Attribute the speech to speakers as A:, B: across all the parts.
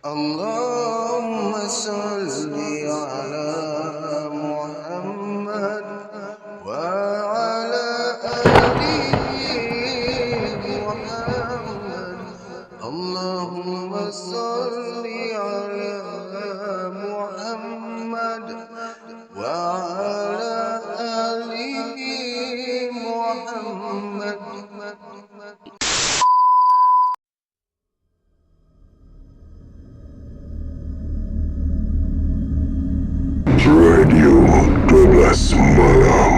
A: Allahumma salli ala Muhammad wa ala ali Muhammad. Allahumma salli ala Muhammad wa ala ali Muhammad.
B: Radio 12 Malam.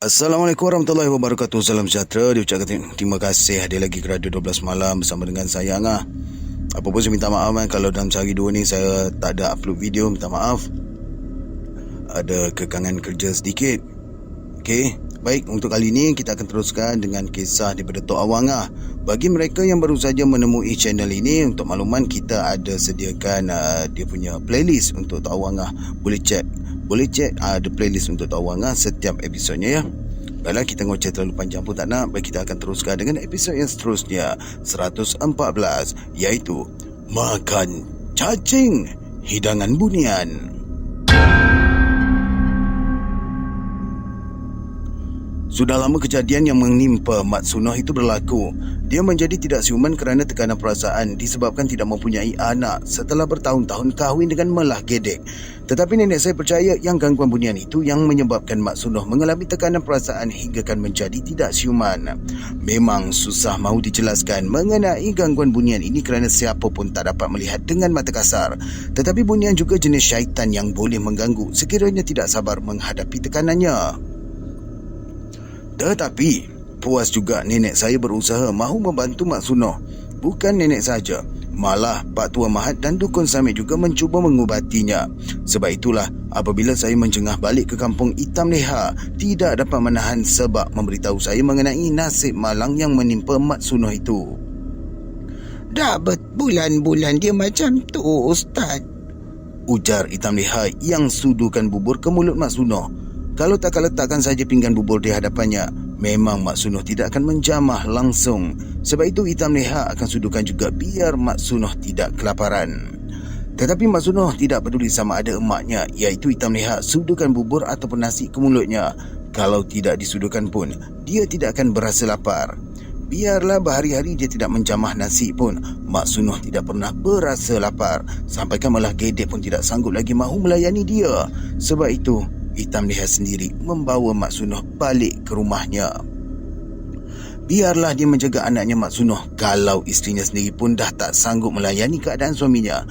A: Assalamualaikum warahmatullahi wabarakatuh. Salam sejahtera. Diucapkan terima kasih hadir lagi ke Radio 12 Malam bersama dengan saya Angah. Apa pun saya minta maaf kalau dalam sehari dua ni saya tak ada upload video, minta maaf. Ada kekangan kerja sedikit. Okey, baik, untuk kali ini kita akan teruskan dengan kisah daripada Tok Awang. Bagi mereka yang baru saja menemui channel ini, untuk makluman kita ada sediakan dia punya playlist untuk Tok Awang. Boleh check ada playlist untuk Tok Awang setiap episodnya ya. Baiklah, kita ngoceh terlalu panjang pun tak nak. Baik, kita akan teruskan dengan episod yang seterusnya, 114, iaitu Makan Cacing Hidangan Bunian. Sudah lama kejadian yang menimpa Mat Sunoh itu berlaku. Dia menjadi tidak siuman kerana tekanan perasaan disebabkan tidak mempunyai anak setelah bertahun-tahun kahwin dengan Melah Gedek. Tetapi nenek saya percaya yang gangguan bunian itu yang menyebabkan Mat Sunoh mengalami tekanan perasaan hinggakan menjadi tidak siuman. Memang susah mahu dijelaskan mengenai gangguan bunian ini kerana siapa pun tak dapat melihat dengan mata kasar. Tetapi bunian juga jenis syaitan yang boleh mengganggu sekiranya tidak sabar menghadapi tekanannya. Tetapi puas juga nenek saya berusaha mahu membantu Mak Sunoh. Bukan nenek saja, malah Pak Tua Mahat dan Dukun Samit juga mencuba mengubatinya. Sebab itulah apabila saya menjengah balik ke kampung Hitam Leha, tidak dapat menahan sebab memberitahu saya mengenai nasib malang yang menimpa Mak Sunoh itu.
C: Dah berbulan-bulan dia macam tu, Ustaz,
A: ujar Hitam Leha yang sudukan bubur ke mulut Mak Sunoh. Kalau tak letakkan saja pinggan bubur di hadapannya, memang Mak Sunoh tidak akan menjamah langsung. Sebab itu Hitam Leha akan sudukan juga biar Mak Sunoh tidak kelaparan. Tetapi Mak Sunoh tidak peduli sama ada emaknya, iaitu Hitam Leha, sudukan bubur ataupun nasi ke mulutnya. Kalau tidak disudukan pun, dia tidak akan berasa lapar. Biarlah berhari-hari dia tidak menjamah nasi pun, Mak Sunoh tidak pernah berasa lapar. Sampaikan Melah Gedek pun tidak sanggup lagi mahu melayani dia. Sebab itu Hitam Leha sendiri membawa Mak Sunoh balik ke rumahnya. Biarlah dia menjaga anaknya Mak Sunoh kalau isterinya sendiri pun dah tak sanggup melayani keadaan suaminya.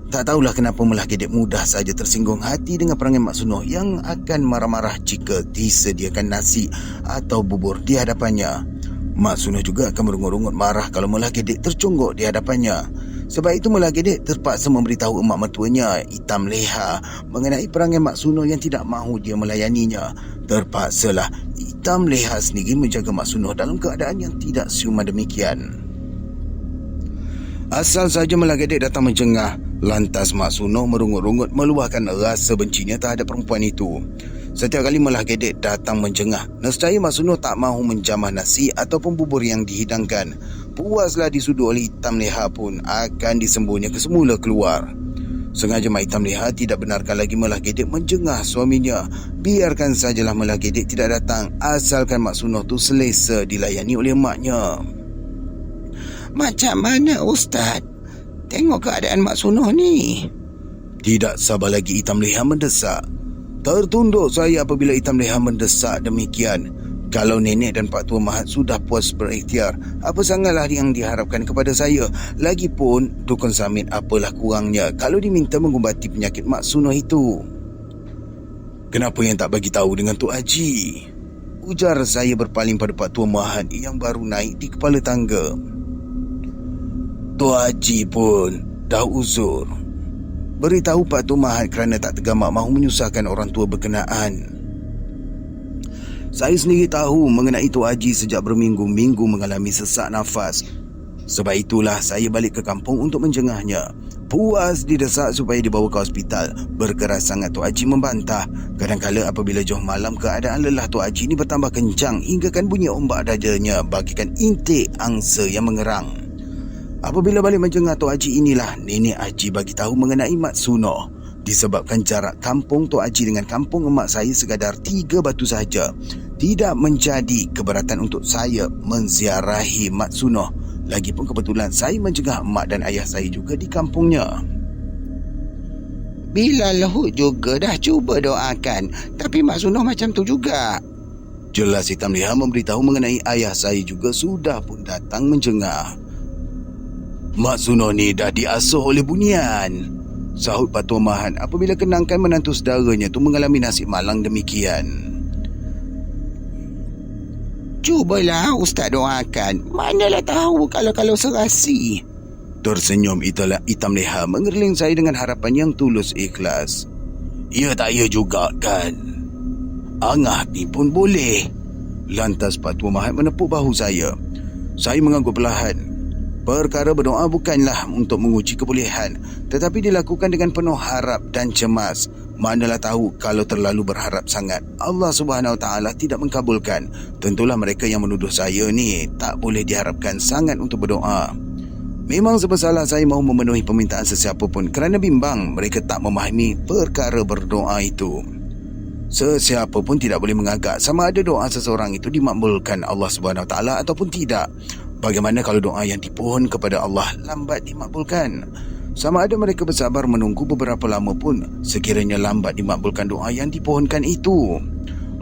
A: Tak tahulah kenapa Melah Gedek mudah saja tersinggung hati dengan perangai Mak Sunoh yang akan marah-marah jika disediakan nasi atau bubur di hadapannya. Mak Sunoh juga akan merungut-rungut marah kalau Melah Gedek tercungguk di hadapannya. Sebab itu Melah Gedek terpaksa memberitahu emak mertuanya Hitam Leha mengenai perangai Mak Sunoh yang tidak mahu dia melayaninya. Terpaksalah Hitam Leha sendiri menjaga Mak Sunoh dalam keadaan yang tidak siuman demikian. Asal saja Melah Gedek datang menjengah, lantas Mak Sunoh merungut-rungut meluahkan rasa bencinya terhadap perempuan itu. Setiap kali Melah Gedek datang menjengah, nescaya Mak Sunoh tak mahu menjamah nasi ataupun bubur yang dihidangkan. Puaslah disudu oleh Hitam Leha pun akan disembunyi ke semula keluar. Sengaja Mak Hitam Leha tidak benarkan lagi Melah Gedek menjengah suaminya. Biarkan sajalah Melah Gedek tidak datang, asalkan Mak Sunoh tu selesa dilayani oleh maknya.
C: Macam mana, Ustaz? Tengok keadaan Mak Sunoh ni.
A: Tidak sabar lagi Hitam Leha mendesak. Tertunduk saya apabila Hitam Leha mendesak demikian. Kalau nenek dan Pak Tua Mahat sudah puas berikhtiar, apa sangatlah yang diharapkan kepada saya? Lagipun Dukun Samit apalah kurangnya kalau diminta mengubati penyakit Mak Sunoh itu. Kenapa yang tak bagi tahu dengan Tok Haji? Ujar saya berpaling pada Pak Tua Mahat yang baru naik di kepala tangga. Tok Haji pun dah uzur. Beritahu Pak Tua Mahat kerana tak tergamak mahu menyusahkan orang tua berkenaan. Saya sendiri tahu mengenai Tok Haji sejak berminggu-minggu mengalami sesak nafas. Sebab itulah saya balik ke kampung untuk menjengahnya. Puas didesak supaya dibawa ke hospital. Berkeras sangat Tok Haji membantah. Kadang-kala apabila jauh malam, keadaan lelah Tok Haji ini bertambah kencang hinggakan bunyi ombak dadanya bagikan intik angsa yang mengerang. Apabila balik menjengah Tok Haji inilah Nenek Haji bagi tahu mengenai Mat Sunoh. Disebabkan jarak kampung Tok Haji dengan kampung emak saya sekadar 3 batu sahaja, tidak menjadi keberatan untuk saya menziarahi Mat Sunoh. Lagipun kebetulan saya menjengah emak dan ayah saya juga di kampungnya.
C: Bila Luhut juga dah cuba doakan, tapi Mak Sunoh macam tu juga.
A: Jelas Hitam Leha memberitahu mengenai ayah saya juga sudah pun datang menjengah. Mak Sunoh ni dah diasuh oleh bunian, sahut Pak Tuan Mahan apabila kenangkan menantu saudaranya tu mengalami nasib malang demikian.
C: Cubalah Ustaz doakan. Manalah tahu kalau serasi.
A: Tersenyum Hitam Leha mengerling saya dengan harapan yang tulus ikhlas. Ya tak ya juga kan? Angah ni pun boleh. Lantas Pak Tuan Mahat menepuk bahu saya. Saya mengangguk perlahan. Perkara berdoa bukanlah untuk menguji kebolehan, tetapi dilakukan dengan penuh harap dan cemas. Manalah tahu kalau terlalu berharap sangat, Allah Subhanahu Wa Taala tidak mengkabulkan. Tentulah mereka yang menuduh saya ni tak boleh diharapkan sangat untuk berdoa. Memang sebesalah saya mahu memenuhi permintaan sesiapa pun kerana bimbang mereka tak memahami perkara berdoa itu. Sesiapa pun tidak boleh mengagak sama ada doa seseorang itu dimakbulkan Allah Subhanahu Wa Taala ataupun tidak. Bagaimana kalau doa yang dipohon kepada Allah lambat dimakbulkan? Sama ada mereka bersabar menunggu beberapa lama pun, sekiranya lambat dimakbulkan doa yang dipohonkan itu.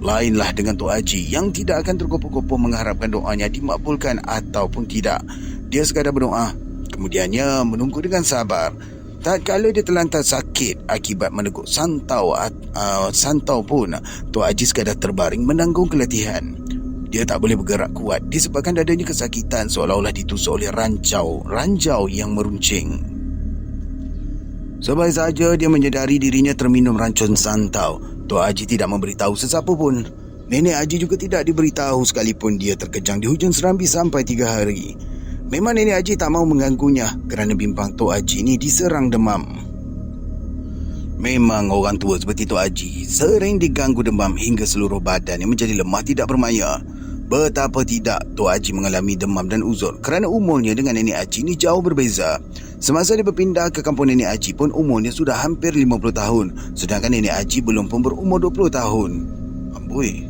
A: Lainlah dengan Tok Haji yang tidak akan tergopoh-gopoh mengharapkan doanya dimakbulkan ataupun tidak. Dia sekadar berdoa, kemudiannya menunggu dengan sabar. Tatkala dia terlantar sakit akibat meneguk santau pun, Tok Haji sekadar terbaring menanggung keletihan. Dia tak boleh bergerak kuat disebabkan dadanya kesakitan seolah-olah ditusuk oleh ranjau yang meruncing. Sebaik saja dia menyedari dirinya terminum racun santau, Tok Haji tidak memberitahu sesiapa pun. Nenek Haji juga tidak diberitahu sekalipun dia terkejang di hujung serambi sampai 3 hari. Memang Nenek Haji tak mahu mengganggunya kerana bimbang Tok Haji ni diserang demam. Memang orang tua seperti Tok Haji sering diganggu demam hingga seluruh badan yang menjadi lemah tidak bermaya. Betapa tidak Tok Haji mengalami demam dan uzur kerana umurnya dengan Nenek Haji ni jauh berbeza. Semasa dia berpindah ke kampung Nenek Haji pun umurnya sudah hampir 50 tahun, sedangkan Nenek Haji belum pun berumur 20 tahun. Amboi.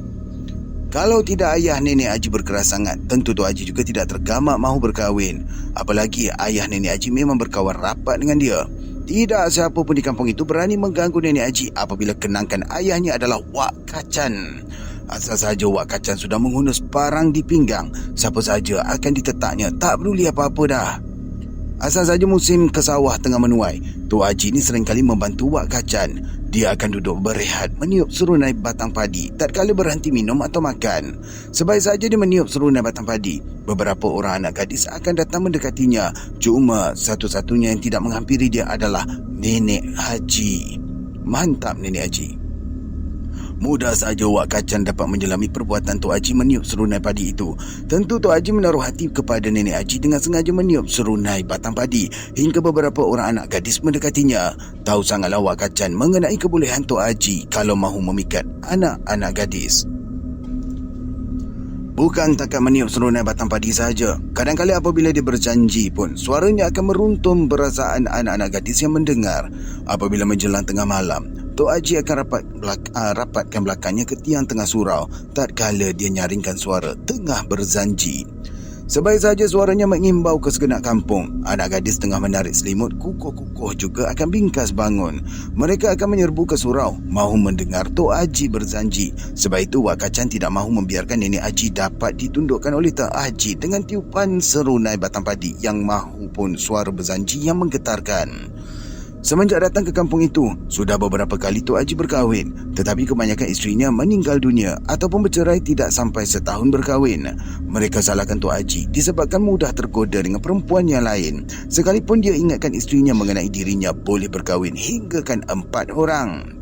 A: Kalau tidak ayah Nenek Haji berkeras sangat, tentu Tok Haji juga tidak tergamak mahu berkahwin. Apalagi ayah Nenek Haji memang berkawan rapat dengan dia. Tidak siapa pun di kampung itu berani mengganggu Nenek Haji apabila kenangkan ayahnya adalah Wak Kacan. Asal saja Wak Kacan sudah menghunus parang di pinggang, siapa saja akan ditetaknya, tak peduli apa-apa dah. Asal saja musim kesawah tengah menuai, Tok Haji ni seringkali membantu Wak Kacan. Dia akan duduk berehat meniup serunai batang padi tatkala berhenti minum atau makan. Sebaik saja dia meniup serunai batang padi, beberapa orang anak gadis akan datang mendekatinya. Cuma satu-satunya yang tidak menghampiri dia adalah Nenek Haji. Mantap Nenek Haji. Mudah saja Wak Kacan dapat menjelami perbuatan Tok Haji meniup serunai padi itu. Tentu Tok Haji menaruh hati kepada Nenek Haji dengan sengaja meniup serunai batang padi hingga beberapa orang anak gadis mendekatinya. Tahu sangatlah Wak Kacan mengenai kebolehan Tok Haji kalau mahu memikat anak-anak gadis. Bukan takat meniup serunai batang padi saja. Kadang-kadang apabila dia berjanji pun, suaranya akan meruntum perasaan anak-anak gadis yang mendengar. Apabila menjelang tengah malam, Tok Haji akan rapatkan belakangnya ke tiang tengah surau tatkala dia nyaringkan suara tengah berzanji. Sebaik saja suaranya mengimbau ke segenap kampung, anak gadis tengah menarik selimut kukuh-kukuh juga akan bingkas bangun. Mereka akan menyerbu ke surau mahu mendengar Tok Haji berzanji. Sebab itu Wak Kacan tidak mahu membiarkan Nenek Haji dapat ditundukkan oleh Tok Haji dengan tiupan serunai batang padi yang mahu pun suara berzanji yang menggetarkan. Semenjak datang ke kampung itu, sudah beberapa kali Tok Haji berkahwin, tetapi kebanyakan isterinya meninggal dunia ataupun bercerai tidak sampai setahun berkahwin. Mereka salahkan Tok Haji disebabkan mudah tergoda dengan perempuan yang lain, sekalipun dia ingatkan isterinya mengenai dirinya boleh berkahwin hinggakan 4 orang.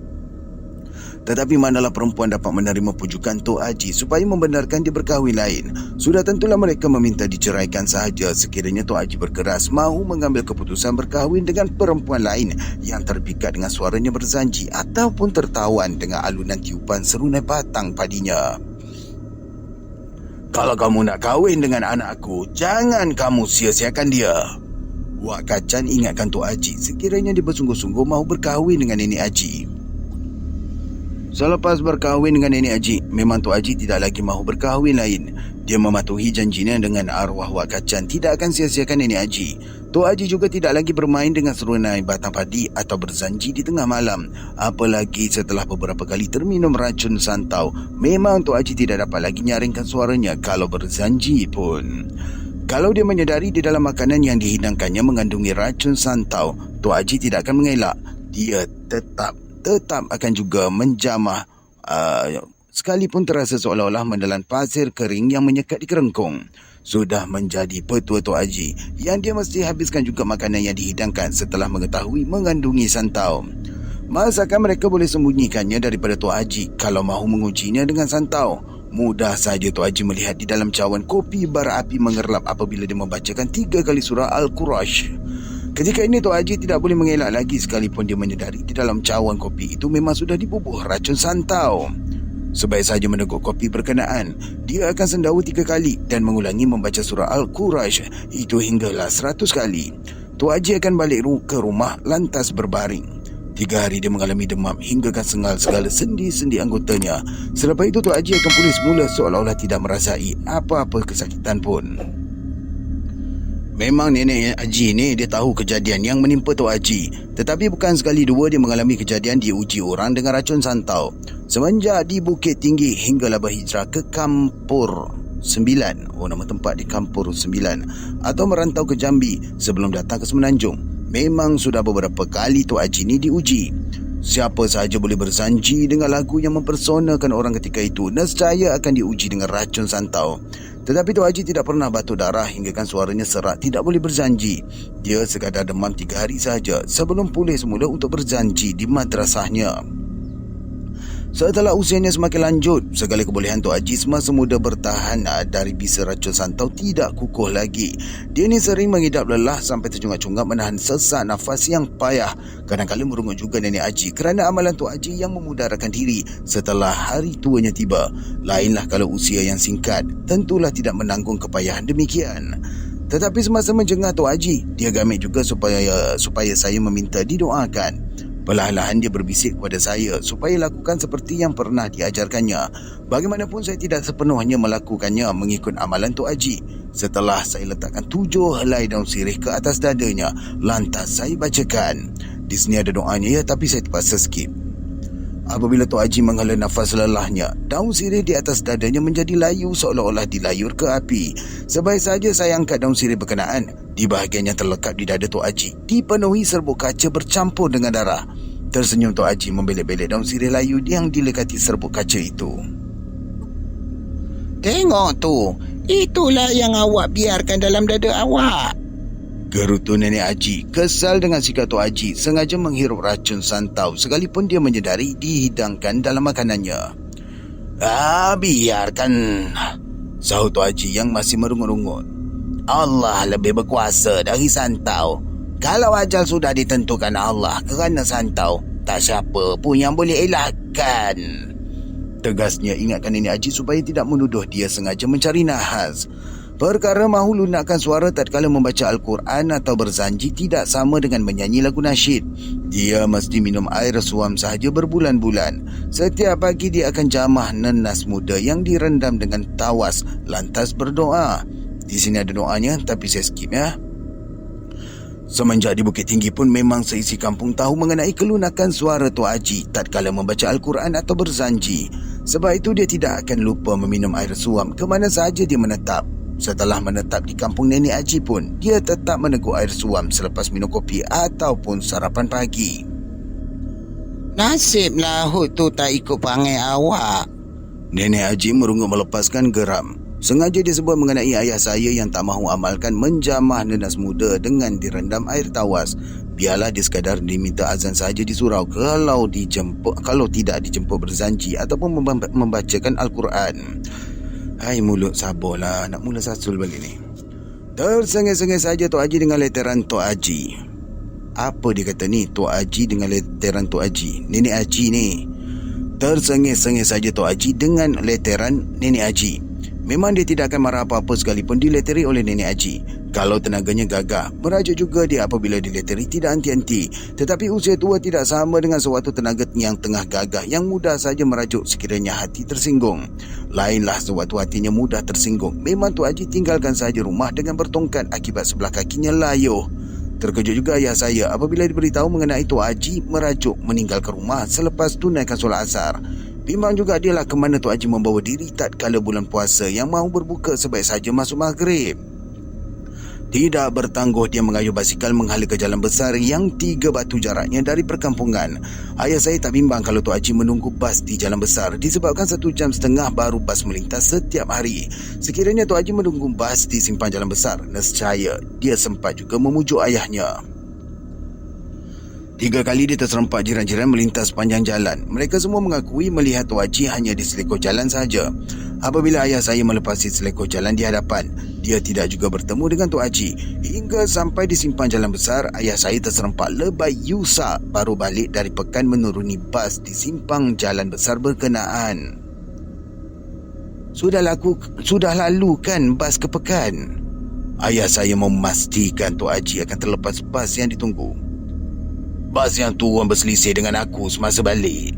A: Tetapi manalah perempuan dapat menerima pujukan Tok Haji supaya membenarkan dia berkahwin lain. Sudah tentulah mereka meminta diceraikan sahaja sekiranya Tok Haji berkeras mahu mengambil keputusan berkahwin dengan perempuan lain yang terpikat dengan suaranya berzanji ataupun tertawan dengan alunan tiupan serunai batang padinya. Kalau kamu nak kahwin dengan anakku, jangan kamu sia-siakan dia. Wak Kacan ingatkan Tok Haji sekiranya dia bersungguh-sungguh mahu berkahwin dengan Nenek Haji. Selepas berkahwin dengan Nenek Haji, memang Tok Haji tidak lagi mahu berkahwin lain. Dia mematuhi janjinya dengan arwah Wak Kacan tidak akan sia-siakan Nenek Haji. Tok Haji juga tidak lagi bermain dengan serunai batang padi atau berzanji di tengah malam. Apalagi setelah beberapa kali terminum racun santau, memang Tok Haji tidak dapat lagi nyaringkan suaranya kalau berzanji pun. Kalau dia menyedari di dalam makanan yang dihidangkannya mengandungi racun santau, Tok Haji tidak akan mengelak. Dia tetap akan juga menjamah sekalipun terasa seolah-olah menelan pasir kering yang menyekat di kerengkung. Sudah menjadi petua Tok Haji yang dia mesti habiskan juga makanan yang dihidangkan setelah mengetahui mengandungi santau. Masakan mereka boleh sembunyikannya daripada Tok Haji kalau mahu mengujinya dengan santau? Mudah saja Tok Haji melihat di dalam cawan kopi bara api mengerlap apabila dia membacakan 3 kali surah Al-Qur'an. Ketika ini Tok Haji tidak boleh mengelak lagi sekalipun dia menyedari di dalam cawan kopi itu memang sudah dibubuh racun santau. Sebaik saja meneguk kopi berkenaan, dia akan sendawa 3 kali dan mengulangi membaca surah Al-Qur'an itu hinggalah 100 kali. Tok Haji akan balik ke rumah lantas berbaring. 3 hari dia mengalami demam hinggakan sengal segala sendi-sendi anggotanya. Selepas itu Tok Haji akan pulih semula seolah-olah tidak merasai apa-apa kesakitan pun. Memang Nenek Haji ni dia tahu kejadian yang menimpa Tok Haji. Tetapi bukan sekali dua dia mengalami kejadian diuji orang dengan racun santau. Semenjak di Bukit Tinggi hinggalah berhijrah ke Kampur 9. Nama tempat di Kampur 9. Atau merantau ke Jambi sebelum datang ke Semenanjung. Memang sudah beberapa kali Tok Haji ni diuji. Siapa sahaja boleh berzanji dengan lagu yang mempersonakan orang ketika itu, nescaya akan diuji dengan racun santau. Tetapi Tok Haji tidak pernah batuk darah hinggakan suaranya serak tidak boleh berzanji. Dia sekadar demam 3 hari sahaja sebelum pulih semula untuk berzanji di madrasahnya. Setelah usianya semakin lanjut, segala kebolehan Tok Haji semasa muda bertahan dari bisa racun santau tidak kukuh lagi. Dia ni sering mengidap lelah sampai tercungap-cungap menahan sesak nafas yang payah. Kadang-kadang merungut juga Nenek Haji kerana amalan Tok Haji yang memudarakan diri setelah hari tuanya tiba. Lainlah kalau usia yang singkat, tentulah tidak menanggung kepayahan demikian. Tetapi semasa menjengah Tok Haji, dia gamit juga supaya saya meminta didoakan. Perlahan-lahan dia berbisik kepada saya supaya lakukan seperti yang pernah diajarkannya. Bagaimanapun saya tidak sepenuhnya melakukannya mengikut amalan Tok Haji. Setelah saya letakkan 7 helai daun sirih ke atas dadanya, lantas saya bacakan. Di sini ada doanya ya, tapi saya terpaksa skip. Apabila Tok Haji menghela nafas lelahnya, daun sirih di atas dadanya menjadi layu seolah-olah dilayur ke api. Sebaik saja saya angkat daun sirih berkenaan, di bahagian yang terlekat di dada Tok Haji dipenuhi serbuk kaca bercampur dengan darah. Tersenyum Tok Haji membelek-belek daun sirih layu yang dilekati serbuk kaca itu.
C: Tengok tu, itulah yang awak biarkan dalam dada awak.
A: Gerutu Nenek Haji kesal dengan sikap Tok Haji sengaja menghirup racun santau sekalipun dia menyedari dihidangkan dalam makanannya. Biarkan, sahut Tok Haji yang masih merungut-rungut. Allah lebih berkuasa dari santau. Kalau ajal sudah ditentukan Allah kerana santau, tak siapa pun yang boleh elakkan. Tegasnya ingatkan Nenek Haji supaya tidak menuduh dia sengaja mencari nahas. Perkara mahu lunakkan suara tatkala membaca Al-Quran atau berzanji tidak sama dengan menyanyi lagu nasyid. Dia mesti minum air suam sahaja berbulan-bulan. Setiap pagi dia akan jamah nenas muda yang direndam dengan tawas lantas berdoa. Di sini ada doanya tapi saya skip ya. Semenjak di Bukit Tinggi pun memang seisi kampung tahu mengenai kelunakan suara Tok Haji tatkala membaca Al-Quran atau berzanji. Sebab itu dia tidak akan lupa meminum air suam ke mana sahaja dia menetap. Setelah menetap di kampung Nenek Haji pun, dia tetap meneguk air suam selepas minum kopi ataupun sarapan pagi.
C: Nasiblah Hud tu tak ikut perangai awak.
A: Nenek Haji merungut melepaskan geram. Sengaja disebut mengenai ayah saya yang tak mahu amalkan menjamah nenas muda dengan direndam air tawas. Biarlah dia sekadar diminta azan saja di surau kalau tidak dijemput berzanji ataupun membacakan Al-Quran. Hai mulut, sabarlah, nak mula sasul balik ni. Tersengih-sengih saja Tok Haji dengan leteran Tok Haji. Apa dia kata ni, Tok Haji dengan leteran Tok Haji? Nenek Haji ni. Tersengih-sengih saja Tok Haji dengan leteran Nenek Haji. Memang dia tidak akan marah apa-apa sekalipun dileteri oleh Nenek Haji. Kalau tenaganya gagah, merajuk juga dia apabila dileteri tidak henti-henti. Tetapi usia tua tidak sama dengan suatu tenaga yang tengah gagah yang mudah saja merajuk sekiranya hati tersinggung. Lainlah sewaktu hatinya mudah tersinggung. Memang Tok Haji tinggalkan saja rumah dengan bertongkat akibat sebelah kakinya layuh. Terkejut juga ayah saya apabila diberitahu mengenai Tok Haji merajuk meninggalkan rumah selepas tunaikan solat asar. Bimbang juga dialah ke mana Tok Haji membawa diri tatkala bulan puasa yang mahu berbuka sebaik saja masuk maghrib. Tidak bertangguh dia mengayuh basikal menghala ke jalan besar yang 3 batu jaraknya dari perkampungan. Ayah saya tak bimbang kalau Tok Haji menunggu bas di jalan besar disebabkan 1,5 jam baru bas melintas setiap hari. Sekiranya Tok Haji menunggu bas di simpang jalan besar, nescaya dia sempat juga memujuk ayahnya. 3 kali dia terserempak jiran-jiran melintas sepanjang jalan. Mereka semua mengakui melihat Tok Haji hanya di selekor jalan saja. Apabila ayah saya melepasi selekor jalan di hadapan, dia tidak juga bertemu dengan Tok Haji. Hingga sampai di simpang jalan besar, ayah saya terserempak lebay yusak baru balik dari pekan menuruni bas di simpang jalan besar berkenaan. Sudah lalu kan bas ke pekan? Ayah saya memastikan Tok Haji akan terlepas bas yang ditunggu. Bas yang turun berselisih dengan aku semasa balik.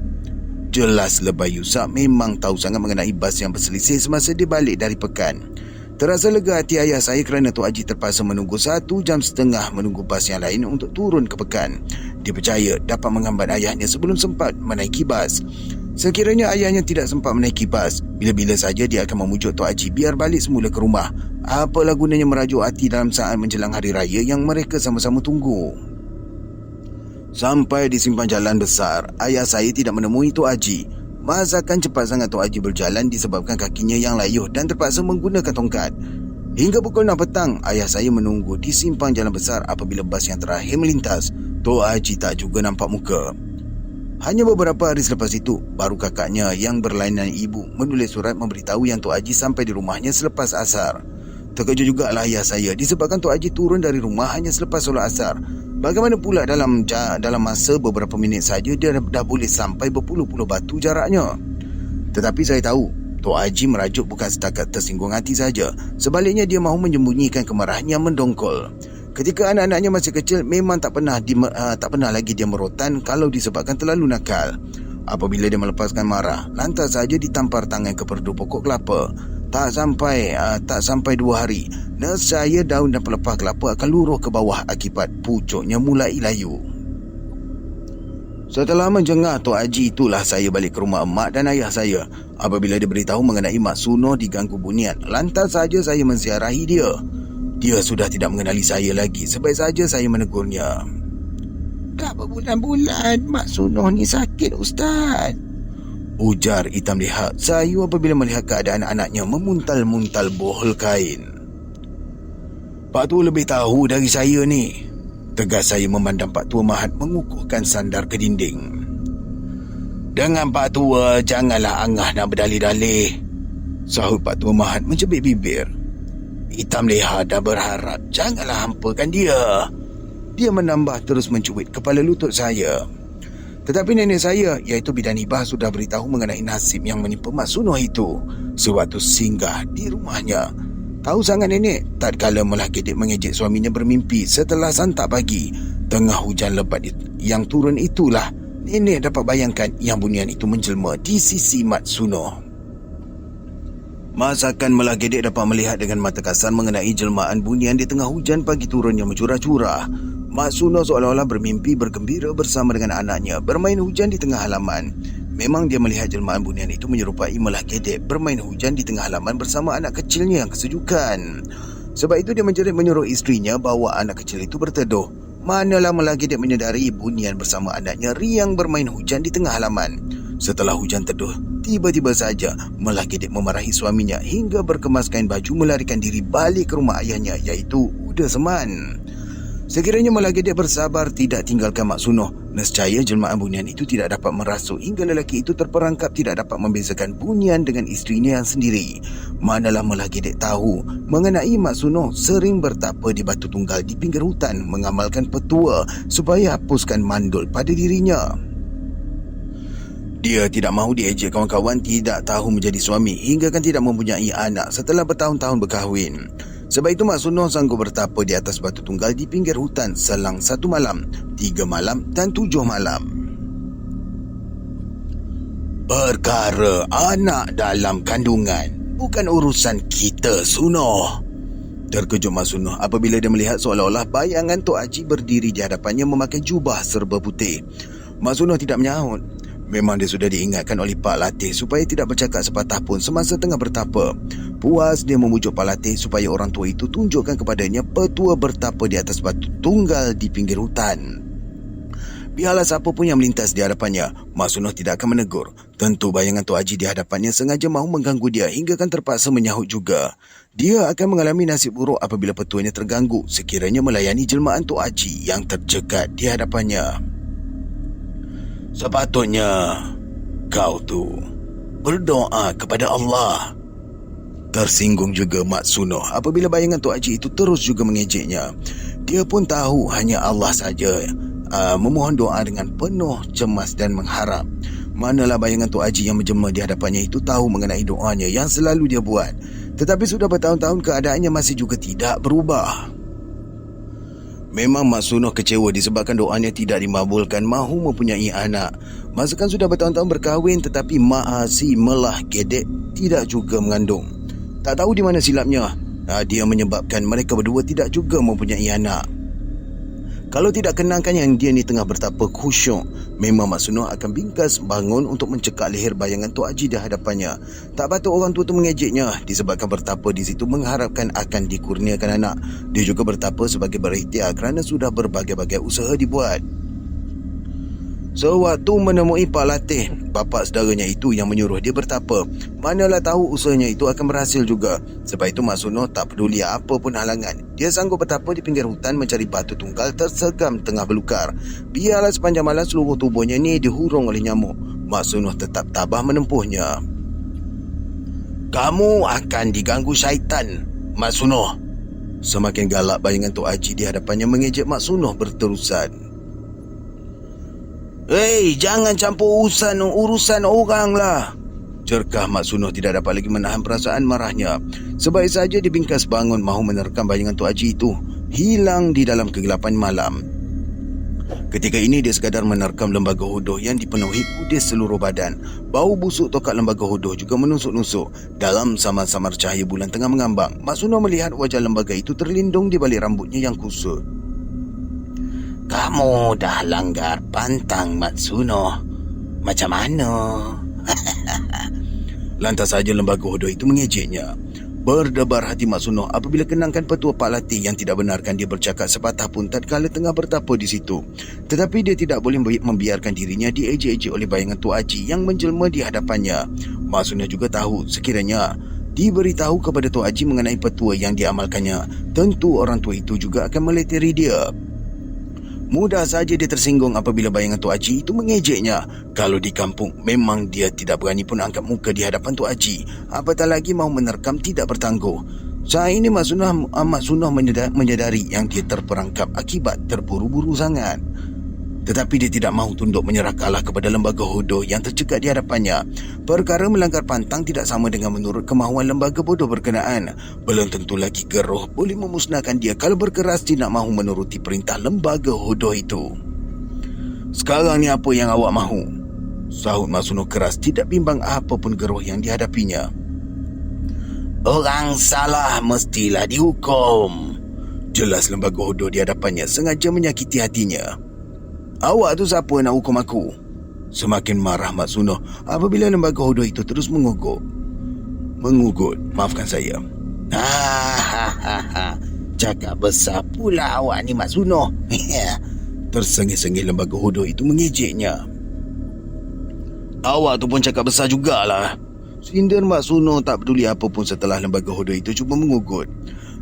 A: Jelas lebay yusak memang tahu sangat mengenai bas yang berselisih semasa dia balik dari pekan. Terasa lega hati ayah saya kerana Tok Haji terpaksa menunggu 1,5 jam menunggu bas yang lain untuk turun ke pekan. Dia percaya dapat menghambat ayahnya sebelum sempat menaiki bas. Sekiranya ayahnya tidak sempat menaiki bas, bila-bila saja dia akan memujuk Tok Haji biar balik semula ke rumah. Apalah gunanya merajuk hati dalam saat menjelang hari raya yang mereka sama-sama tunggu. Sampai di simpang jalan besar, ayah saya tidak menemui Tok Haji. Masakan cepat sangat Tok Haji berjalan disebabkan kakinya yang layuh dan terpaksa menggunakan tongkat. Hingga pukul 6 petang, ayah saya menunggu di simpang jalan besar apabila bas yang terakhir melintas. Tok Haji tak juga nampak muka. Hanya beberapa hari selepas itu, baru kakaknya yang berlainan ibu menulis surat memberitahu yang Tok Haji sampai di rumahnya selepas asar. Terkejut jugalah ayah saya disebabkan Tok Haji turun dari rumah hanya selepas solat asar. Bagaimana pula dalam masa beberapa minit saja dia dah boleh sampai berpuluh-puluh batu jaraknya. Tetapi saya tahu Tok Haji merajuk bukan setakat tersinggung hati saja. Sebaliknya dia mahu menyembunyikan kemarahan yang mendongkol. Ketika anak-anaknya masih kecil, memang tak pernah lagi dia merotan kalau disebabkan terlalu nakal. Apabila dia melepaskan marah, lantas saja ditampar tangan ke perdu pokok kelapa. Tak sampai 2 hari, nescaya daun dan pelepah kelapa akan luruh ke bawah akibat pucuknya mulai layu. Setelah menjengah Tok Haji, itulah saya balik ke rumah emak dan ayah saya. Apabila diberitahu mengenai Mak Suno diganggu bunian, lantas saja saya menziarahi dia. Dia sudah tidak mengenali saya lagi, sebaik saja saya menegurnya.
C: Dah berbulan-bulan Mak Suno ni sakit, Ustaz,
A: ujar hitam lihat saya apabila melihat keadaan anaknya memuntal-muntal bohol kain. Pak Tua lebih tahu dari saya ni. Tegas saya memandang Pak Tua Mahat mengukuhkan sandar ke dinding. Dengan Pak Tua janganlah angah nak berdalih-dalih, sahut Pak Tua Mahat mencebik bibir. Hitam lihat dah berharap janganlah hampakan dia. Dia menambah terus mencubit kepala lutut saya. Tetapi nenek saya, iaitu Bidan Hibah, sudah beritahu mengenai nasib yang menimpa Mak Suno itu sewaktu singgah di rumahnya. Tahu sangat nenek, tatkala Melah Gedik mengejek suaminya bermimpi setelah santap pagi. Tengah hujan lebat yang turun itulah, nenek dapat bayangkan yang bunian itu menjelma di sisi Mak Suno. Masakan Melah Gedik dapat melihat dengan mata kasar mengenai jelmaan bunian di tengah hujan pagi turun yang mencurah-curah. Mak Suno seolah-olah bermimpi bergembira bersama dengan anaknya bermain hujan di tengah halaman. Memang dia melihat jelmaan bunian itu menyerupai Melah Gedik bermain hujan di tengah halaman bersama anak kecilnya yang kesejukan. Sebab itu dia menjerit menyuruh isterinya bawa anak kecil itu berteduh. Manalah Melah Gedik menyedari bunian bersama anaknya riang bermain hujan di tengah halaman. Setelah hujan teduh, tiba-tiba saja Melah Gedek memarahi suaminya hingga berkemas kain baju melarikan diri balik ke rumah ayahnya, iaitu Uda Seman. Sekiranya Melah Gedek bersabar tidak tinggalkan Mak Sunoh, nescaya jelmaan bunian itu tidak dapat merasuk hingga lelaki itu terperangkap tidak dapat membezakan bunian dengan isterinya yang sendiri. Manalah Melah Gedek tahu mengenai Mak Sunoh sering bertapa di batu tunggal di pinggir hutan mengamalkan petua supaya hapuskan mandul pada dirinya. Dia tidak mahu diejek kawan-kawan tidak tahu menjadi suami hingga kan tidak mempunyai anak setelah bertahun-tahun berkahwin. Sebab itu Mak Sunoh sanggup bertapa di atas batu tunggal di pinggir hutan selang 1 malam, 3 malam dan 7 malam. Perkara anak dalam kandungan bukan urusan kita, Sunoh. Terkejut Mak Sunoh apabila dia melihat seolah-olah bayangan Tok Haji berdiri di hadapannya memakai jubah serba putih. Mak Sunoh tidak menyahut. Memang dia sudah diingatkan oleh Pak Latih supaya tidak bercakap sepatah pun semasa tengah bertapa. Puas dia memujuk Pak Latih supaya orang tua itu tunjukkan kepadanya petua bertapa di atas batu tunggal di pinggir hutan. Biarlah siapa pun yang melintas di hadapannya, Mak Sunoh tidak akan menegur. Tentu bayangan Tok Haji di hadapannya sengaja mahu mengganggu dia hingga kan terpaksa menyahut juga. Dia akan mengalami nasib buruk apabila petuanya terganggu sekiranya melayani jelmaan Tok Haji yang tercekat di hadapannya. Sepatutnya kau tu berdoa kepada Allah. Tersinggung juga Mak Sunoh apabila bayangan Tok Haji itu terus juga mengejeknya. Dia pun tahu hanya Allah saja memohon doa dengan penuh cemas dan mengharap. Manalah bayangan Tok Haji yang menjema di hadapannya itu tahu mengenai doanya yang selalu dia buat. Tetapi sudah bertahun-tahun keadaannya masih juga tidak berubah. Memang Mak Sunoh kecewa disebabkan doanya tidak dimabulkan mahu mempunyai anak. Masakan sudah bertahun-tahun berkahwin tetapi Mak si Melah Gedek tidak juga mengandung. Tak tahu di mana silapnya. Dia menyebabkan mereka berdua tidak juga mempunyai anak. Kalau tidak kenangkan yang dia ni tengah bertapa khusyuk, memang Mak Sunoh akan bingkas bangun untuk mencekak leher bayangan Tok Haji di hadapannya. Tak patut orang tua itu mengejeknya disebabkan bertapa di situ mengharapkan akan dikurniakan anak. Dia juga bertapa sebagai berikhtiar kerana sudah berbagai-bagai usaha dibuat. Sewaktu menemui Pak Latih, bapa saudaranya itu yang menyuruh dia bertapa, manalah tahu usahanya itu akan berhasil juga. Sebab itu Mak Sunoh tak peduli apa pun halangan. Dia sanggup bertapa di pinggir hutan mencari batu tunggal tersegam tengah belukar. Biarlah sepanjang malam seluruh tubuhnya ni dihurung oleh nyamuk, Mak Sunoh tetap tabah menempuhnya. Kamu akan diganggu syaitan, Mak Sunoh. Semakin galak bayangan Tok Haji di hadapannya mengejek Mak Sunoh berterusan. Hei, jangan campur urusan orang lah. Cerkah Mak Sunoh tidak dapat lagi menahan perasaan marahnya. Sebaik saja dibingkas bangun mahu menerkam bayangan Tok Haji itu hilang di dalam kegelapan malam. Ketika ini dia sekadar menerkam lembaga hodoh yang dipenuhi kudis seluruh badan. Bau busuk tokat lembaga hodoh juga menusuk-nusuk. Dalam samar-samar cahaya bulan tengah mengambang, Mak Sunoh melihat wajah lembaga itu terlindung di balik rambutnya yang kusut. Kamu dah langgar pantang, Mak Sunoh. Macam mana? Lantas saja lembaga hodoh itu mengejeknya. Berdebar hati Mak Sunoh apabila kenangkan petua Pak Latih yang tidak benarkan dia bercakap sepatah pun tatkala tengah bertapa di situ. Tetapi dia tidak boleh membiarkan dirinya diejek-ejek oleh bayangan Tok Haji yang menjelma di hadapannya. Mak Sunoh juga tahu sekiranya diberitahu kepada Tok Haji mengenai petua yang diamalkannya, tentu orang tua itu juga akan meleteri dia. Mudah saja dia tersinggung apabila bayangan Tok Haji itu mengejeknya. Kalau di kampung, memang dia tidak berani pun angkat muka di hadapan Tok Haji. Apatah lagi mahu menerkam tidak bertangguh. Saat ini Mak Sunoh menyadari yang dia terperangkap akibat terburu-buru sangat. Tetapi dia tidak mahu tunduk menyerah kalah kepada lembaga hodoh yang tercegat di hadapannya. Perkara melanggar pantang tidak sama dengan menurut kemahuan lembaga bodoh berkenaan. Belum tentu lagi Geroh boleh memusnahkan dia kalau berkeras tidak mahu menuruti perintah lembaga hodoh itu. Sekarang ni apa yang awak mahu? Sahut Mak Sunoh keras tidak bimbang apapun Geroh yang dihadapinya. Orang salah mestilah dihukum. Jelas lembaga hodoh di hadapannya sengaja menyakiti hatinya. Awak tu siapa nak hukum aku? Semakin marah Mak Sunoh apabila lembaga hodoh itu terus mengugut, maafkan saya. Cakap besar pula awak ni Mak Sunoh. Tersengih-sengih lembaga hodoh itu mengejeknya. Awak tu pun cakap besar jugalah. Sindir Mak Suno tak peduli apa pun setelah lembaga hodoh itu cuba mengugut.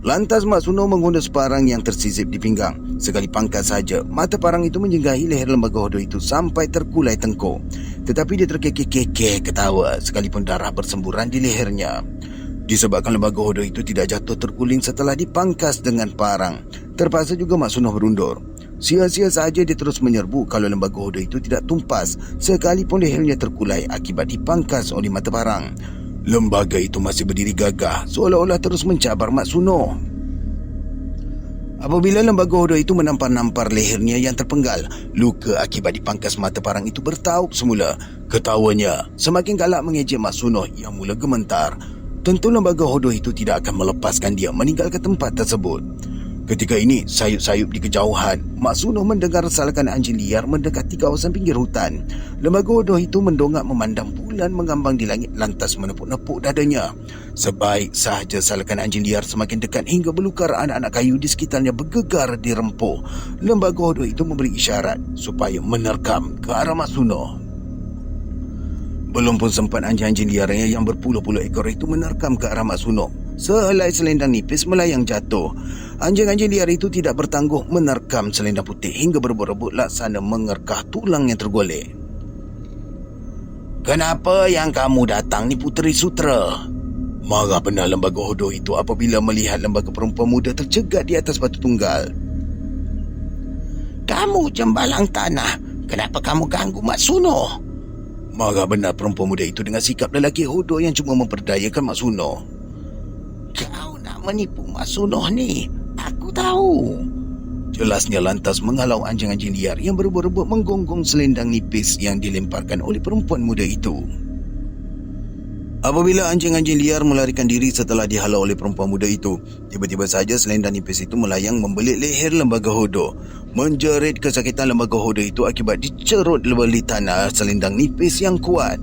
A: Lantas Mak Suno mengguna separang yang tersisip di pinggang. Sekali pangkas saja, mata parang itu menjenggahi leher lembaga hodoh itu sampai terkulai tengkuk. Tetapi dia terkekeh-kekeh ketawa sekalipun darah bersemburan di lehernya. Disebabkan lembaga hodoh itu tidak jatuh terguling setelah dipangkas dengan parang, terpaksa juga Mak Suno berundur. Sia-sia saja dia terus menyerbu kalau lembaga hodoh itu tidak tumpas sekalipun lehernya terkulai akibat dipangkas oleh mata parang. Lembaga itu masih berdiri gagah seolah-olah terus mencabar Mak Suno. Apabila lembaga hodoh itu menampar-nampar lehernya yang terpenggal, luka akibat dipangkas mata parang itu bertaub semula. Ketawanya semakin galak mengejek Mak Suno yang mula gementar. Tentu lembaga hodoh itu tidak akan melepaskan dia meninggalkan tempat tersebut. Ketika ini, sayup-sayup di kejauhan, Mak Suno mendengar salakan anjing liar mendekati kawasan pinggir hutan. Lembaga hodoh itu mendongak memandang bulan mengambang di langit lantas menepuk-nepuk dadanya. Sebaik sahaja salakan anjing liar semakin dekat hingga belukar anak-anak kayu di sekitarnya bergegar dirempuh. Lembaga hodoh itu memberi isyarat supaya menerkam ke arah Mak Suno. Belum pun sempat anjing-anjing liarnya yang berpuluh-puluh ekor itu menerkam ke arah Mak Suno, sehelai selendang nipis melayang jatuh. Anjing-anjing liar itu tidak bertangguh menerkam selendang putih hingga berebut-rebut laksana mengerkah tulang yang tergolek. "Kenapa yang kamu datang ni Puteri Sutera?" Marah benar lembaga hodoh itu apabila melihat lembaga perempuan muda tercegat di atas batu tunggal.
C: Kamu jembalang tanah, kenapa kamu ganggu Mak Suno?
A: Marah benar perempuan muda itu dengan sikap lelaki hodoh yang cuma memperdayakan Mak Suno.
C: Kau nak menipu Mak Suno ni, aku tahu.
A: Jelasnya lantas menghalau anjing-anjing liar yang berebut-rebut menggonggong selendang nipis yang dilemparkan oleh perempuan muda itu. Apabila anjing-anjing liar melarikan diri setelah dihalau oleh perempuan muda itu, tiba-tiba saja selendang nipis itu melayang membelit leher lembaga hodoh. Menjerit kesakitan lembaga hodoh itu akibat dicerut beli tanah selendang nipis yang kuat.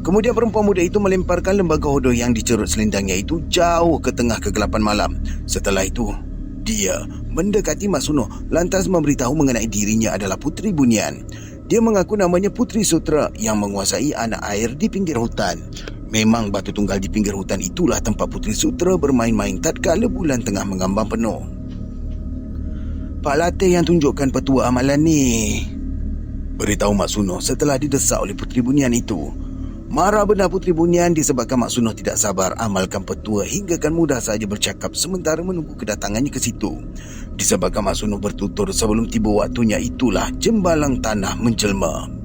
A: Kemudian perempuan muda itu melemparkan lembaga hodoh yang dicerut selendangnya itu jauh ke tengah kegelapan malam. Setelah itu, dia mendekati Mak Suno lantas memberitahu mengenai dirinya adalah Puteri Bunian. Dia mengaku namanya Puteri Sutera yang menguasai anak air di pinggir hutan. Memang batu tunggal di pinggir hutan itulah tempat Puteri Sutera bermain-main tatkala bulan tengah mengambang penuh. "Pak Latih yang tunjukkan petua amalan ni," beritahu Mak Suno setelah didesak oleh Puteri Bunian itu. Marah benar Puteri Bunian disebabkan Mak Suno tidak sabar amalkan petua hingga kan mudah saja bercakap sementara menunggu kedatangannya ke situ. Disebabkan Mak Suno bertutur sebelum tiba waktunya, itulah jembalang tanah menjelma.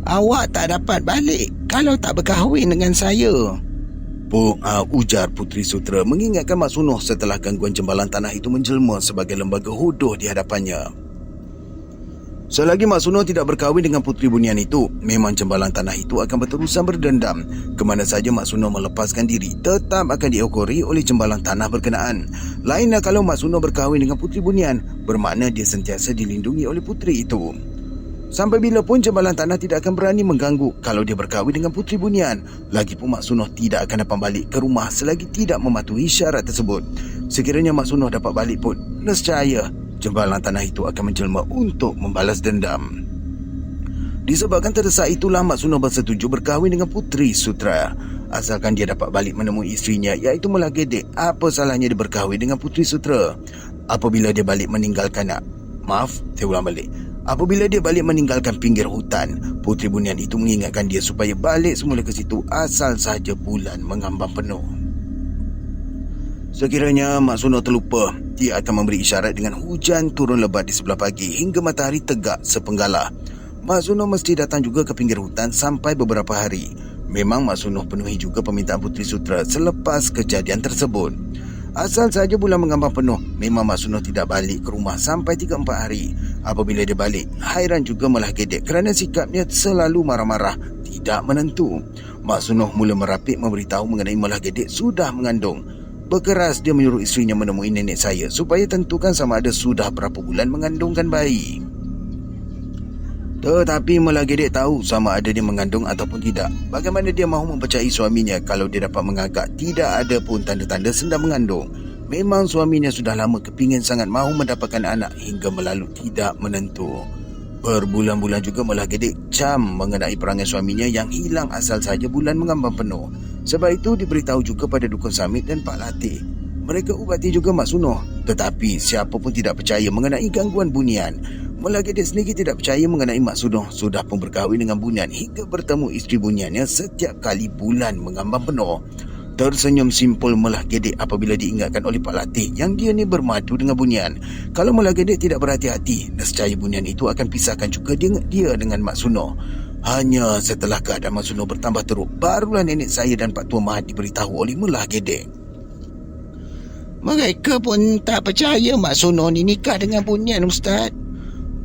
C: Awak tak dapat balik kalau tak berkahwin dengan saya.
A: Ujar Puteri Sutera mengingatkan Mak Suno setelah gangguan jembalang tanah itu menjelma sebagai lembaga hodoh di hadapannya. Selagi Mak Suno tidak berkahwin dengan Puteri Bunian itu, memang jembalang tanah itu akan berterusan berdendam. Kemana saja Mak Suno melepaskan diri, tetap akan diokori oleh jembalang tanah berkenaan. Lainlah kalau Mak Suno berkahwin dengan Puteri Bunian, bermakna dia sentiasa dilindungi oleh puteri itu. Sampai bila pun jembalang tanah tidak akan berani mengganggu kalau dia berkahwin dengan Puteri Bunian. Lagipun Mak Suno tidak akan dapat balik ke rumah selagi tidak mematuhi syarat tersebut. Sekiranya Mak Suno dapat balik pun, nescaya jembalang tanah itu akan menjelma untuk membalas dendam. Disebabkan terdesak itulah Mak Suno bersetuju berkahwin dengan Puteri Sutera. Asalkan dia dapat balik menemui isterinya iaitu Melagedek. Apa salahnya dia berkahwin dengan Puteri Sutera? Apabila dia balik meninggalkan Apabila dia balik meninggalkan pinggir hutan, Puteri Bunian itu mengingatkan dia supaya balik semula ke situ asal saja bulan mengambang penuh. Sekiranya Mak Suno terlupa, dia akan memberi isyarat dengan hujan turun lebat di sebelah pagi hingga matahari tegak sepenggalah. Mak Suno mesti datang juga ke pinggir hutan sampai beberapa hari. Memang Mak Suno penuhi juga permintaan Puteri Sutera selepas kejadian tersebut. Asal saja bulan mengambang penuh, memang Mak Suno tidak balik ke rumah sampai 3-4 hari. Apabila dia balik, hairan juga Melagedek kerana sikapnya selalu marah-marah, tidak menentu. Mak Suno mula merapik memberitahu mengenai Melagedek sudah mengandung. Berkeras dia menyuruh isterinya menemui nenek saya supaya tentukan sama ada sudah berapa bulan mengandungkan bayi. Tetapi Melagedek tahu sama ada dia mengandung ataupun tidak. Bagaimana dia mahu mempercayai suaminya kalau dia dapat mengagak tidak ada pun tanda-tanda sedang mengandung. Memang suaminya sudah lama kepingin sangat mahu mendapatkan anak hingga melalu tidak menentu. Berbulan-bulan juga Malah Gedek cam mengenai perangai suaminya yang hilang asal saja bulan mengambang penuh. Sebab itu diberitahu juga pada Dukun Samit dan Pak Latih. Mereka ubati juga Mak Sunoh. Tetapi siapa pun tidak percaya mengenai gangguan bunian. Malah Gedek sendiri tidak percaya mengenai Mak Sunoh sudah pun berkahwin dengan bunian hingga bertemu isteri buniannya setiap kali bulan mengambang penuh. Tersenyum simpul Malah Gedek apabila diingatkan oleh Pak Latih yang dia ni bermadu dengan bunian. Kalau Malah Gedek tidak berhati-hati, nescaya bunian itu akan pisahkan juga dia dengan Mak Sunoh. Hanya setelah keadaan Mak Sunoh bertambah teruk, barulah nenek saya dan Pak Tua Mahat diberitahu oleh Malah Gedek.
C: Mereka pun tak percaya Mak Sunoh ni nikah dengan bunian, Ustaz.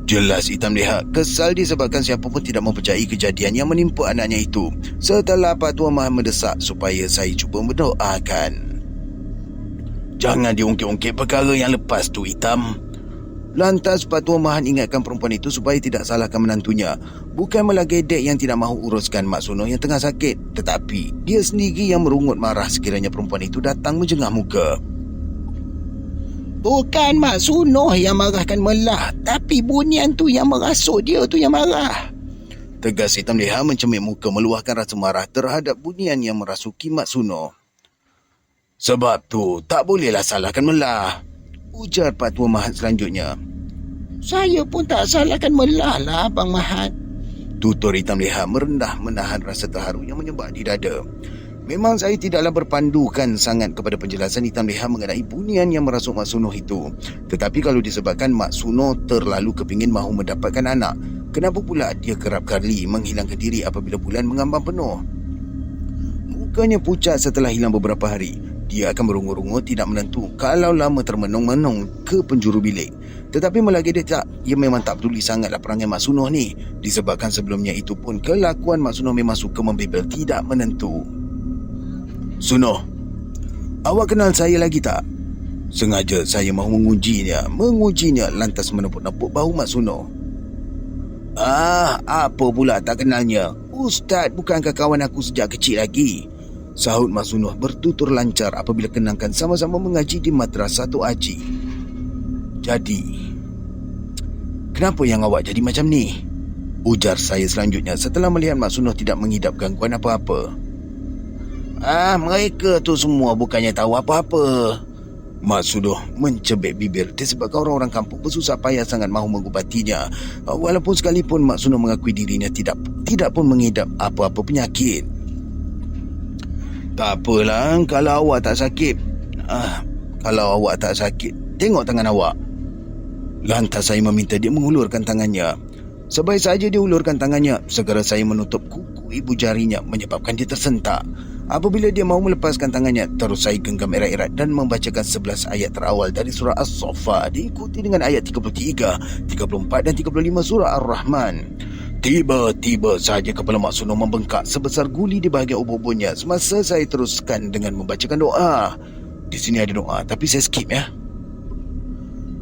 A: Jelas Hitam Leha kesal disebabkan siapa pun tidak mempercayai kejadian yang menimpa anaknya itu. Setelah Pak Tua Mahat mendesak supaya saya cuba mendoakan. Jangan diungkit-ungkit perkara yang lepas tu, Hitam. Lantas Pak Tua Mahat ingatkan perempuan itu supaya tidak salahkan menantunya. Bukan Malah Gedek yang tidak mahu uruskan Mak Sunoh yang tengah sakit, tetapi dia sendiri yang merungut marah sekiranya perempuan itu datang menjengah muka.
C: Bukan Mak Sunoh yang marahkan Melah, tapi bunian tu yang merasuk dia tu yang marah.
A: Tegas Hitam Leha mencemik muka meluahkan rasa marah terhadap bunian yang merasuki Mak Sunoh. Sebab tu tak bolehlah salahkan Melah, ujar Pak Tua Mahat selanjutnya.
C: Saya pun tak salahkan Melah lah, Abang Mahat.
A: Tutur Hitam Leha merendah menahan rasa terharu yang menyebab di dada. Memang saya tidaklah berpandukan sangat kepada penjelasan Hitam Leha mengenai bunian yang merasuk Mak Sunoh itu. Tetapi kalau disebabkan Mak Sunoh terlalu kepingin mahu mendapatkan anak, kenapa pula dia kerap kali menghilangkan diri apabila bulan mengambang penuh? Mukanya pucat setelah hilang beberapa hari. Dia akan berungut-ungut tidak menentu kalau lama termenung-menung ke penjuru bilik. Tetapi Malah Gedek tak, ia memang tak peduli sangatlah perangai Mak Sunoh ni. Disebabkan sebelumnya itu pun kelakuan Mak Sunoh memang suka membebel tidak menentu. Sunoh, awak kenal saya lagi tak? Sengaja saya mahu mengujinya lantas menepuk-nepuk bahu Mak Sunoh. Apa pula tak kenalnya? Ustaz bukankah kawan aku sejak kecil lagi? Sahut Mak Sunoh bertutur lancar apabila kenangkan sama-sama mengaji di Madrasah Tok Haji. Jadi, kenapa yang awak jadi macam ni? Ujar saya selanjutnya setelah melihat Mak Sunoh tidak mengidap gangguan apa-apa.
C: Mereka tu semua bukannya tahu apa-apa.
A: Mak Sunoh mencebik bibir disebabkan orang-orang kampung bersusah payah sangat mahu mengubatinya. Walaupun sekalipun Mak Sunoh mengakui dirinya tidak pun mengidap apa-apa penyakit. Tak apalah kalau awak tak sakit. Kalau awak tak sakit, tengok tangan awak. Lantas saya meminta dia mengulurkan tangannya. Sebaik saja dia ulurkan tangannya, segera saya menutup kuku ibu jarinya menyebabkan dia tersentak. Apabila dia mahu melepaskan tangannya, terus saya genggam erat-erat dan membacakan 11 ayat terawal dari surah As-Saffat diikuti dengan ayat 33, 34 dan 35 surah Ar-Rahman. Tiba-tiba saja kepala Mak Sunoh membengkak sebesar guli di bahagian ubun-ubunnya semasa saya teruskan dengan membacakan doa. Di sini ada doa tapi saya skip ya.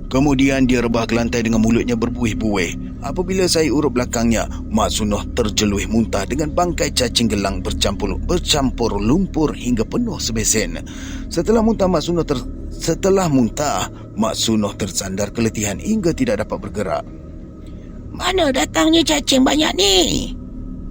A: Kemudian dia rebah ke lantai dengan mulutnya berbuih-buih. Apabila saya urut belakangnya, Mak Sunoh terjeluih muntah dengan bangkai cacing gelang bercampur lumpur hingga penuh sebesen. Setelah muntah, Mak Sunoh tersandar keletihan hingga tidak dapat bergerak.
C: Mana datangnya cacing banyak ni?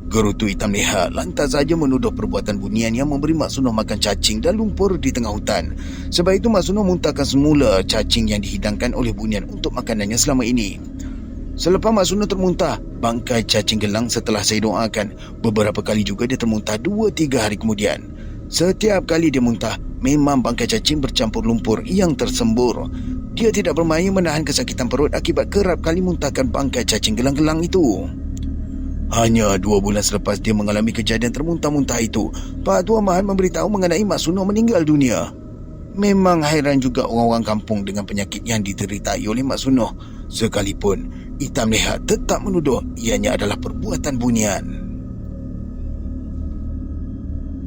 A: Gerutu Hitam Leha lantas saja menuduh perbuatan bunian yang memberi Mak Sunoh makan cacing dan lumpur di tengah hutan. Sebab itu Mak Sunoh muntahkan semula cacing yang dihidangkan oleh bunian untuk makanannya selama ini. Selepas Mak Sunoh termuntah, bangkai cacing gelang setelah saya doakan. Beberapa kali juga dia termuntah 2-3 hari kemudian. Setiap kali dia muntah, memang bangkai cacing bercampur lumpur yang tersembur. Dia tidak bermain menahan kesakitan perut akibat kerap kali muntahkan bangkai cacing gelang-gelang itu. Hanya 2 bulan selepas dia mengalami kejadian termuntah-muntah itu, Pak Tua Mahat memberitahu mengenai Mak Sunoh meninggal dunia. Memang hairan juga orang-orang kampung dengan penyakit yang dideritai oleh Mak Sunoh. Sekalipun Hitam Leha tetap menuduh ianya adalah perbuatan bunian.